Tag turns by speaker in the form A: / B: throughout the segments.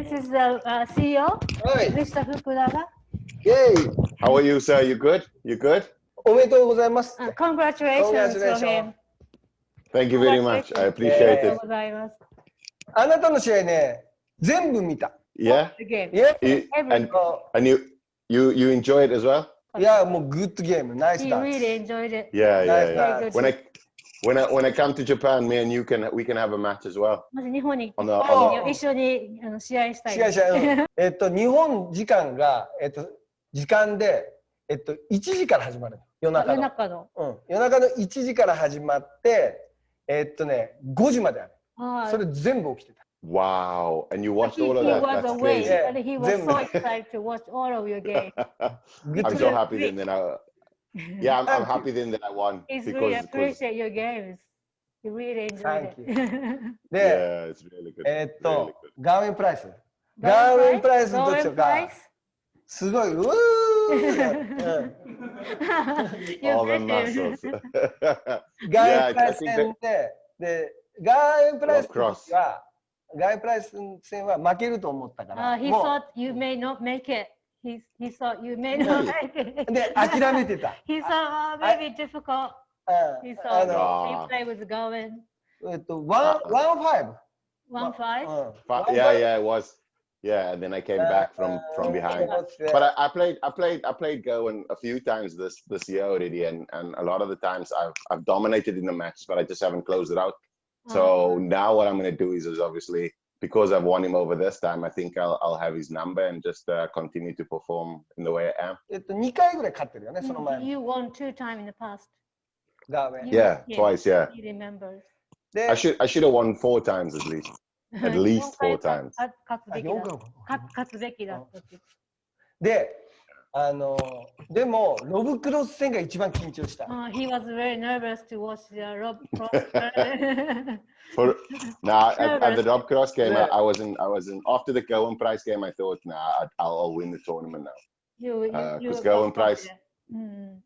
A: This is the CEO, Mr. Fukunaga.
B: Yay!
C: How are you, sir? You good? You good?
B: おめでとうございます。
A: Congratulations to him.
C: Thank you very much. I appreciate it.
B: あなたの試合ね、全部見た。
C: Yeah?
A: Yeah.
C: And you enjoy it as well?
B: Yeah, もう good game. Nice
A: He
B: dance.
A: really enjoyed it.
C: Yeah,
B: Nice
C: yeah, yeah.
B: dance.
C: When I come to Japan, me and you we can have a match as well.
A: もし日本に一緒に試合したい。
B: 日本時間が時間で1時から始まる。夜中の。夜中の1時から始まって5時まである。それ全部起きてた。
C: Wow! And you watched all of that. That's crazy.
A: He was so excited to watch all of your games.
C: I'm so happy then that Yeah, I'm happy then that I won.
A: He really appreciate your games. He really enjoyed it.
C: Yeah, it's really good.
B: ガーウェンプライス。ガーウェンプライスの時とか、すごい、うー
C: All the muscles.
B: ガーウェンプライス戦で、ガーウェンプライスは、ガーウェンプライス戦は負けると思ったから。
A: He thought you may not make it. He thought you may not make it.
B: で、諦めてた。
A: He thought, maybe difficult. He thought you play with Gawain.
B: 1-5.
A: 1-5?
C: Yeah, it was. Yeah, and then I came back from behind. But I played Gawain a few times this year already, and a lot of the times I've dominated in the match, but I just haven't closed it out. So now what I'm going to do is obviously, because I've won him over this time, I think I'll have his number and just continue to perform in the way I am.
B: 2回ぐらい勝ってるよね、その前に。
A: You won 2 times in the past.
C: Yeah, twice, yeah.
A: He remembers.
C: I should have won 4 times at least. At least 4 times.
A: 勝つべきだった。
B: で、でもロブクロス戦が一番緊張した。
A: He was very nervous to watch the Rob Cross.
C: Nah, at the Rob Cross game, I wasn't. After the Gawain Price game, I thought, nah, I'll win the tournament now. Because Gawain Price,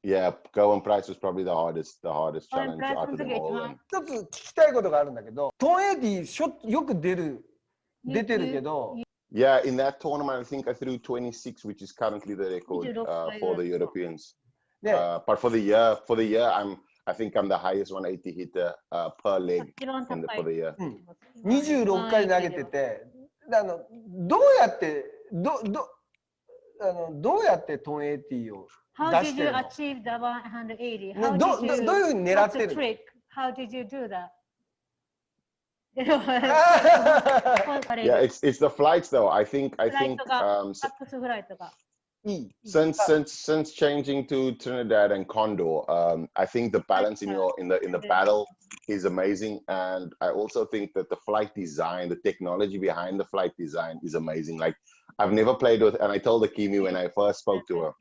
C: yeah, Gawain Price was probably the hardest challenge out of them all.
B: 一つ聞きたいことがあるんだけど、トンエディよく出てるけど。
C: Yeah, in that tournament, I think I threw 26, which is currently the record for the Europeans. But for the year, I think I'm the highest 180 hitter per leg for the year.
B: 26回投げてて、どうやってトン80を出してるの？
A: How did you achieve the 180?
B: どういうふうに狙ってるの？
A: How did you do that?
C: Yeah, it's the flights though. I think since changing to TRiNiDAD and CONDOR, I think the balance in the battle is amazing, and I also think that the flight design, the technology behind the flight design is amazing. Like I've never played with, and I told Akimi when I first spoke to her.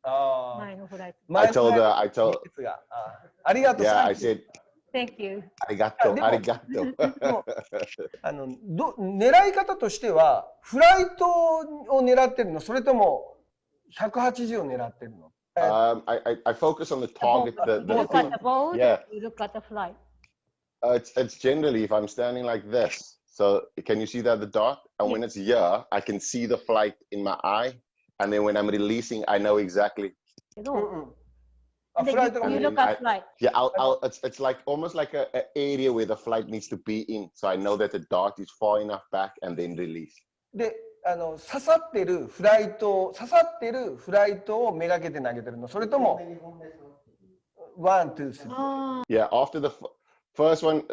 C: I said.
A: Thank you.
C: ありがとう。
B: 狙い方としては、フライトを狙ってるの、それとも180を狙ってるの？
C: I focus on the target.
A: You look at the ball, you look at the flight.
C: It's generally if I'm standing like this. So can you see that the dot? And when it's here, I can see the flight in my eye. And then when I'm releasing, I know exactly.
A: You look at flight.
C: Yeah, it's like almost like an area where the flight needs to be in. So I know that the dart is far enough back and then release.
B: で、刺さってるフライトをめがけて投げてるの？それとも1, 2, 3.
C: Yeah, after the first one,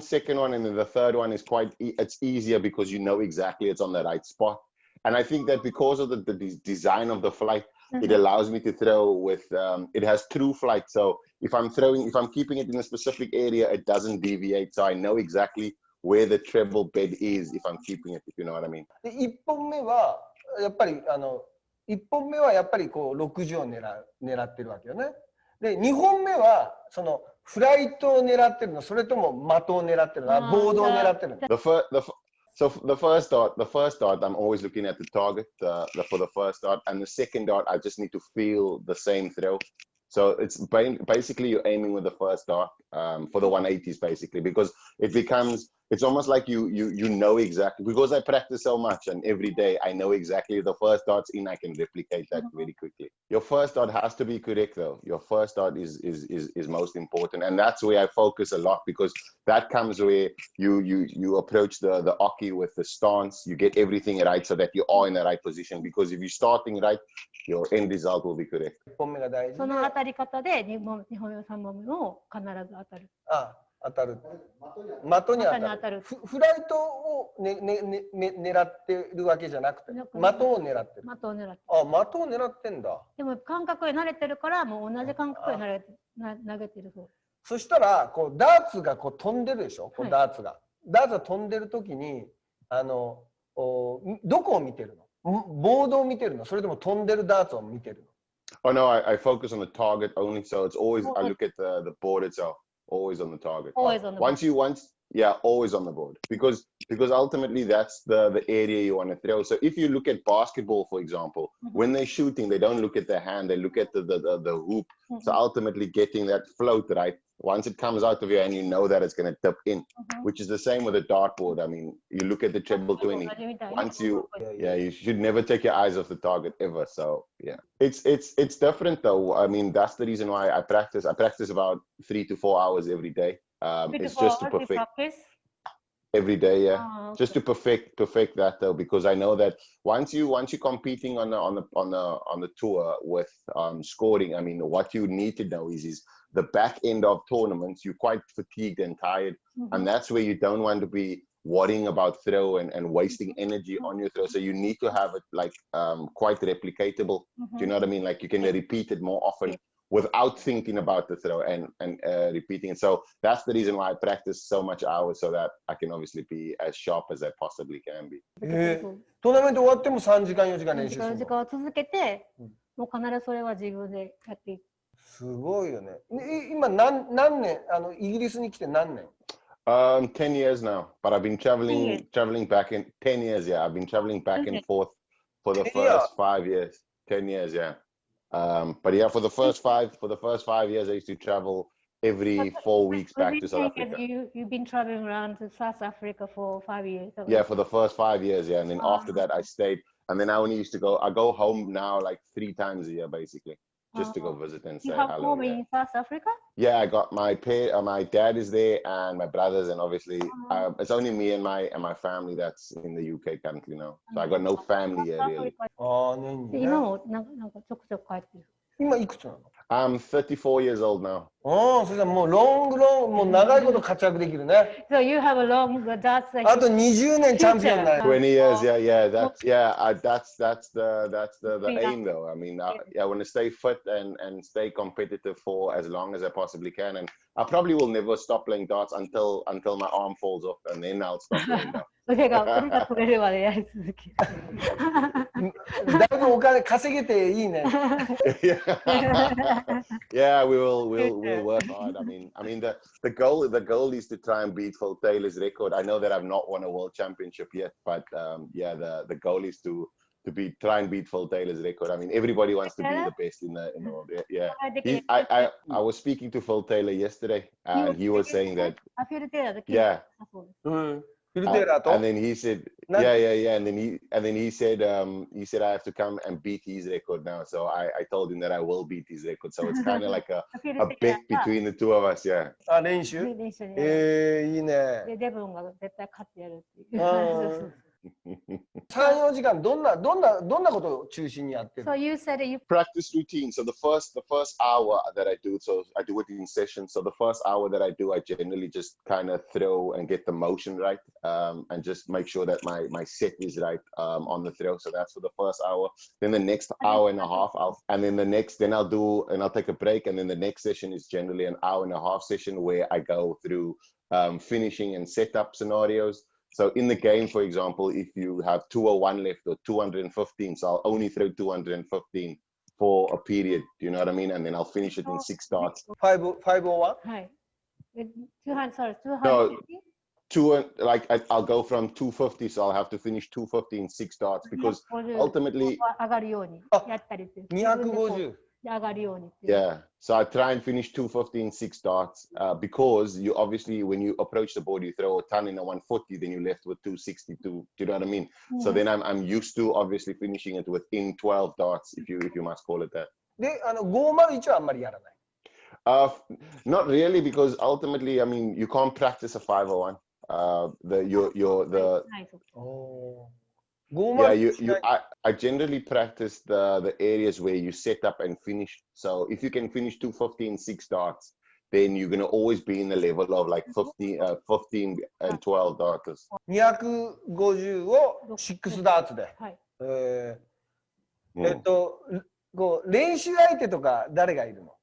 C: second one, and then the third one is it's easier because you know exactly it's on the right spot. And I think that because of the design of the flight, it allows me to throw with, it has true flight. So if I'm keeping it in a specific area, it doesn't deviate. So I know exactly where the treble bed is if I'm keeping it, if you know what I mean.
B: 1本目はやっぱりこう60を狙ってるわけよね。で、2本目はそのフライトを狙ってるの？それとも的を狙ってるの？ボードを狙ってるの？
C: So the first dot, I'm always looking at the target for the first dot, and the second dot, I just need to feel the same throw. So it's basically you're aiming with the first dot for the 180s basically, because it becomes it's almost like you know exactly, because I practice so much and every day I know exactly the first dart's in, I can replicate that very quickly. Your first dart has to be correct though. Your first dart is most important, and that's where I focus a lot, because that comes where you approach the oki with the stance, you get everything right so that you are in the right position, because if you're starting right, your end result will be correct.
A: その当たり方で2本目3本目を必ず当たる。
B: 当たる。的に当たる。フライトを、狙ってるわけじゃなくて、的を狙ってる。的を狙ってる。的を狙ってんだ。でも感覚に慣れてるから、もう同じ感覚で投げてるそう。そしたら、こうダーツがこう飛んでるでしょ。こうダーツが飛んでるときに、どこを見てるの？ボードを見てるの？それとも飛んでるダーツを見てるの？
C: Oh no, I focus on the target only, so it's always I look at the board itself. Always on the target.
A: Always on the board.
C: Always on the board. Because ultimately that's the area you want to throw. So if you look at basketball, for example, when they're shooting, they don't look at their hand, they look at the hoop. So ultimately getting that float right. Once it comes out of your hand, you know that it's going to tip in, which is the same with a dartboard. I mean, you look at the treble 20. Once you should never take your eyes off the target ever. So yeah, it's different though. I mean, that's the reason why I practice. I practice about 3 to 4 hours every day. It's just to perfect every day. Yeah, just to perfect that though, because I know that once you're competing on the tour with scoring, I mean, what you need to know is the back end of tournaments, you're quite fatigued and tired, and that's where you don't want to be worrying about throw and wasting energy on your throw. So you need to have it like quite replicatable. Do you know what I mean? Like you can repeat it more often without thinking about the throw and repeating it. So that's the reason why I practice so much hours, so that I can obviously be as sharp as I possibly can be.
B: トーナメント終わっても3時間4時間練習するの？3
A: 時間を続けて、もう必ずそれは自分でやっていく。
B: すごいよね。今何年イギリスに来て何年
C: ？10 years now, but I've been traveling back in 10 years. Yeah, I've been traveling back and forth for the first 5 years. 10 years, yeah. But yeah, for the first 5 years, I used to travel every 4 weeks back to South Africa.
A: You've been traveling around to South Africa for 5 years.
C: Yeah, for the first 5 years, yeah, and then after that, I stayed, and then I only used to go. I go home now like 3 times a year, basically. Just to go visit and say hello.
A: You have home in South Africa?
C: Yeah, I got my dad is there and my brothers, and obviously it's only me and my family that's in the UK currently now. So I got no family here really.
A: 今もなんかちょくちょく帰ってる。
B: 今いくつなの？
C: I'm 34 years old now.
B: それはもうもう長いこと活躍できるね。
A: So you have a long that's
B: あと20年チャンピオンになる。
C: 20 years, that's the aim though. I mean, I want to stay fit and stay competitive for as long as I possibly can, and I probably will never stop playing darts until my arm falls off, and then I'll stop playing darts.
A: それが取れるまでやり続ける。
B: だいぶお金稼げていいね。
C: Yeah, we'll work hard. I mean the goal is to try and beat Phil Taylor's record. I know that I've not won a world championship yet, but the goal is to try and beat Phil Taylor's record. I mean, everybody wants to be the best in the world. Yeah. I was speaking to Phil Taylor yesterday, and he was saying that. Yeah. And then he said, and then he said I have to come and beat his record now. So I told him that I will beat his record. So it's kind of like a bet between the two of us, yeah.
B: 練習？いいね。
A: で、デブンが絶対勝ってやるっていう。
B: 3、4時間どんなことを中心にやってる？
A: So you said you
C: practice routine. So the first hour that I do, so I do it in sessions. So the first hour that I do, I generally just kind of throw and get the motion right, and just make sure that my set is right on the throw. So that's for the first hour. Then the next hour and a half, then I'll take a break, and then the next session is generally an hour and a half session where I go through finishing and setup scenarios. So in the game, for example, if you have 201 left or 215, so I'll only throw 215 for a period. Do you know what I mean? And then I'll finish it in 6 darts.
B: 501?
A: Hi. 250?
C: I'll go from 250, so I'll have to finish 250 in 6 darts, because ultimately
B: 250。
A: 上がるように。
C: Yeah, so I try and finish 2:15, 6 darts because you obviously, when you approach the board, you throw a ton in a 140, then you're left with 262. Do you know what I mean? So then I'm used to obviously finishing it within 12 darts, if you must call it that.
B: で、501はあんまりやらない。
C: Not really, because ultimately, I mean, you can't practice a 501. I generally practice the areas where you set up and finish. So if you can finish 2:15, 6 darts, then you're going to always be in the level of like 15 and 12 darters.
B: 250を6ダーツで。練習相手とか誰がいるの？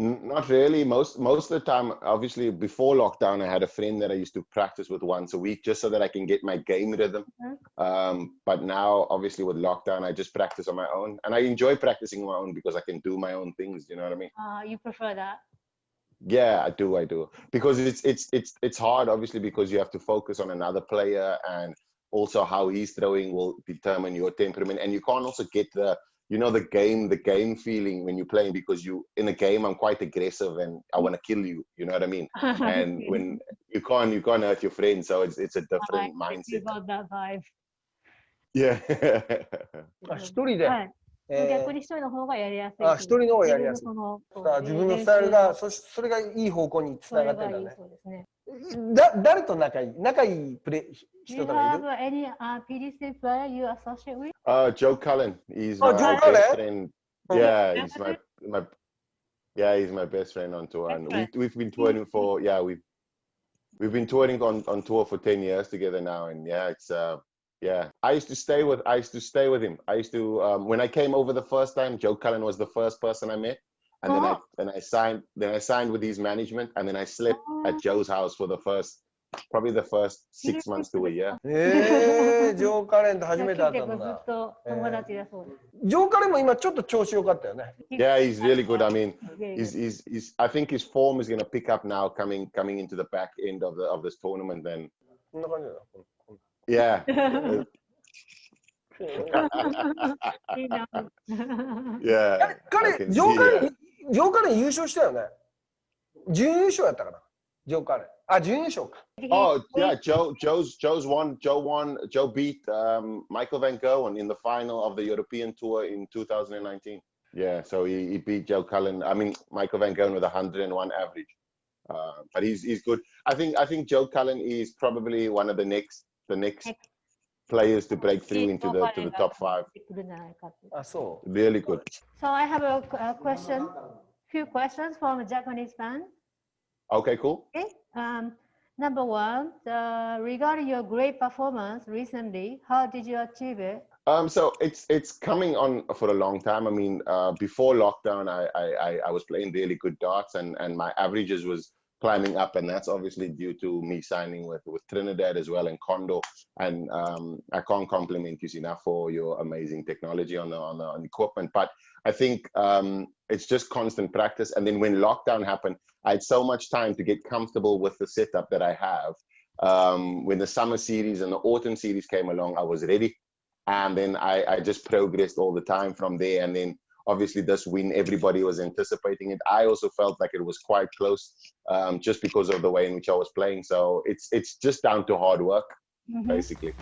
C: Not really. Most of the time, obviously, before lockdown, I had a friend that I used to practice with once a week just so that I can get my game rhythm. But now, obviously, with lockdown, I just practice on my own. And I enjoy practicing on my own because I can do my own things. You know what I mean?
A: You prefer that?
C: Yeah, I do. Because it's hard, obviously, because you have to focus on another player, and also how he's throwing will determine your temperament. And you can't also get the game feeling when you're playing, because in a game I'm quite aggressive and I want to kill you, you know what I mean? And when you can't hurt your friends, so it's a different mindset.
A: About that vibe.
C: Yeah.
B: 一人で。
A: 逆に一人の方がやりやすい。
B: 一人の方がやりやすい。自分のスタイルがそれがいい方向につながってるんだね。誰と仲いい人とかいる？
A: Do you have any PDC player you associate with?
C: Joe Cullen. He's my best friend. Yeah, he's my best friend on tour. And we've been touring for we've been touring on tour for 10 years together now, and it's I used to stay with him. I used to when I came over the first time, Joe Cullen was the first person I met. And then I signed with his management, and then I slept at Joe's house for probably the first 6 months to a year.
B: ジョー・カレンと初めて会ったんだ。
A: ずっと友達だそうです。
B: ジョー・カレンも今ちょっと調子良かったよね。
C: Yeah, he's really good. I mean, I think his form is going to pick up now coming into the back end of this tournament. Then.
B: こんな感じだ。
C: Yeah. Yeah.
B: ジョー・カレン優勝したよね。準優勝やったかな。ジョー・カレン。準優勝か。
C: Oh yeah, Joe beat Michael Van Gerwen in the final of the European Tour in 2019. Yeah, so he beat Joe Cullen. I mean, Michael Van Gerwen with 101 average. But he's good. I think Joe Cullen is probably one of the next players to break through into the top 5. Really good.
A: So I have a few questions from a Japanese fan.
C: Okay, cool.
A: Okay. Number one, regarding your great performance recently, how did you achieve it?
C: So it's coming on for a long time. I mean, before lockdown, I was playing really good darts, and my averages was climbing up, and that's obviously due to me signing with TRiNiDAD as well and CONDOR. And I can't compliment you enough for your amazing technology on the equipment. But I think it's just constant practice. And then when lockdown happened, I had so much time to get comfortable with the setup that I have. When the summer series and the autumn series came along, I was ready. And then I just progressed all the time from there. And then obviously this win, everybody was anticipating it. I also felt like it was quite close just because of the way in which I was playing. So it's just down to hard work, basically.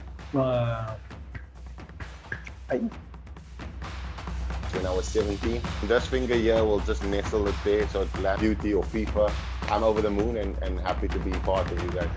C: When I was 17, this finger here will just nestle it there. So it's Beauty or FIFA. I'm over the moon and happy to be part of you guys.